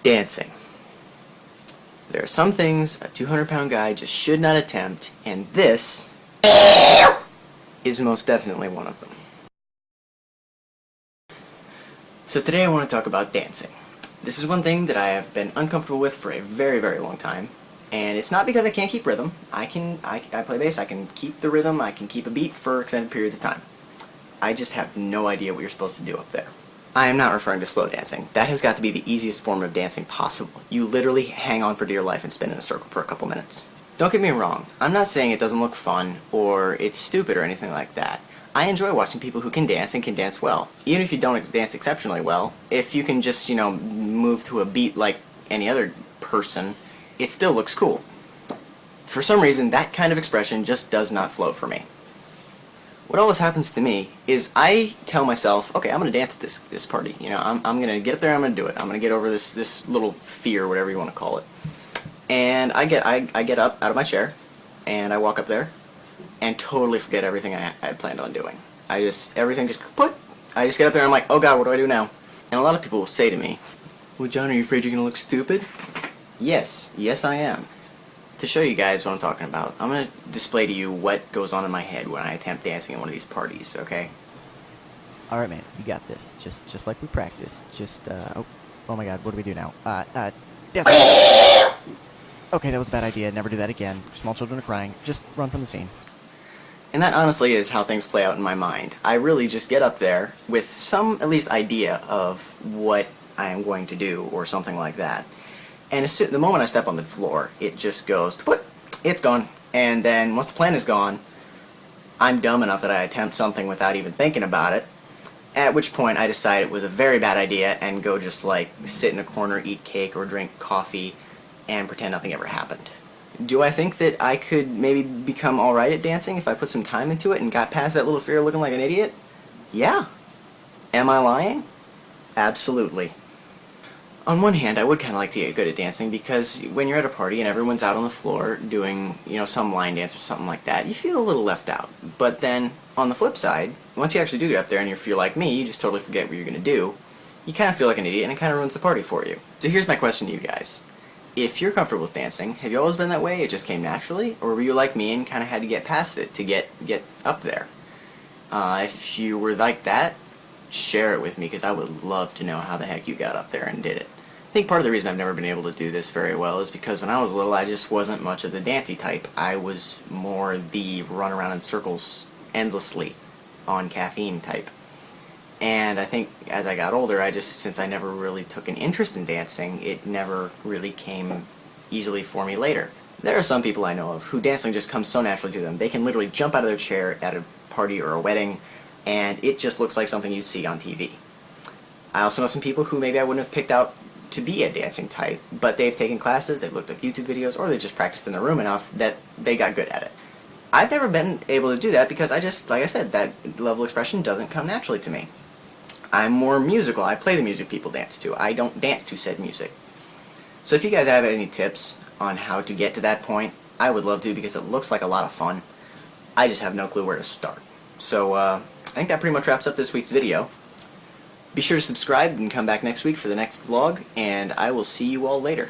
Dancing. There are some things a 200-pound guy just should not attempt, and this is most definitely one of them. So today I want to talk about dancing. This is one thing that I have been uncomfortable with for a very, very long time, and it's not because I can't keep rhythm. I play bass, I can keep the rhythm, I can keep a beat for extended periods of time. I just have no idea what you're supposed to do up there. I am not referring to slow dancing. That has got to be the easiest form of dancing possible. You literally hang on for dear life and spin in a circle for a couple minutes. Don't get me wrong, I'm not saying it doesn't look fun or it's stupid or anything like that. I enjoy watching people who can dance and can dance well. Even if you don't dance exceptionally well, if you can just, move to a beat like any other person, it still looks cool. For some reason, that kind of expression just does not flow for me. What always happens to me is I tell myself, okay, I'm going to dance at this party. I'm going to get up there, I'm going to do it. I'm going to get over this little fear, whatever you want to call it. And I get up out of my chair, and I walk up there, and totally forget everything I had planned on doing. I just get up there and I'm like, oh god, what do I do now? And a lot of people will say to me, well, John, are you afraid you're going to look stupid? Yes I am. To show you guys what I'm talking about, I'm going to display to you what goes on in my head when I attempt dancing at one of these parties, okay? Alright, man, you got this. Just like we practiced. Oh my god, what do we do now? Dancing! Okay, that was a bad idea. Never do that again. Small children are crying. Just run from the scene. And that honestly is how things play out in my mind. I really just get up there with some, at least, idea of what I am going to do, or something like that. And the moment I step on the floor, it just goes, it's gone. And then once the plan is gone, I'm dumb enough that I attempt something without even thinking about it, at which point I decide it was a very bad idea and go just like sit in a corner, eat cake, or drink coffee, and pretend nothing ever happened. Do I think that I could maybe become alright at dancing if I put some time into it and got past that little fear of looking like an idiot? Yeah. Am I lying? Absolutely. On one hand, I would kind of like to get good at dancing because when you're at a party and everyone's out on the floor doing, some line dance or something like that, you feel a little left out. But then, on the flip side, once you actually do get up there and you feel like me, you just totally forget what you're going to do, you kind of feel like an idiot and it kind of ruins the party for you. So here's my question to you guys. If you're comfortable with dancing, have you always been that way? It just came naturally? Or were you like me and kind of had to get past it to get up there? If you were like that, share it with me because I would love to know how the heck you got up there and did it. I think part of the reason I've never been able to do this very well is because when I was little I just wasn't much of the dancey type. I was more the run around in circles endlessly on caffeine type. And I think as I got older, since I never really took an interest in dancing, it never really came easily for me later. There are some people I know of who dancing just comes so naturally to them. They can literally jump out of their chair at a party or a wedding, and it just looks like something you'd see on TV. I also know some people who maybe I wouldn't have picked out to be a dancing type, but they've taken classes, they've looked up YouTube videos, or they just practiced in their room enough that they got good at it. I've never been able to do that because like I said, that level of expression doesn't come naturally to me. I'm more musical. I play the music people dance to. I don't dance to said music. So if you guys have any tips on how to get to that point, I would love to because it looks like a lot of fun. I just have no clue where to start. So I think that pretty much wraps up this week's video. Be sure to subscribe and come back next week for the next vlog, and I will see you all later.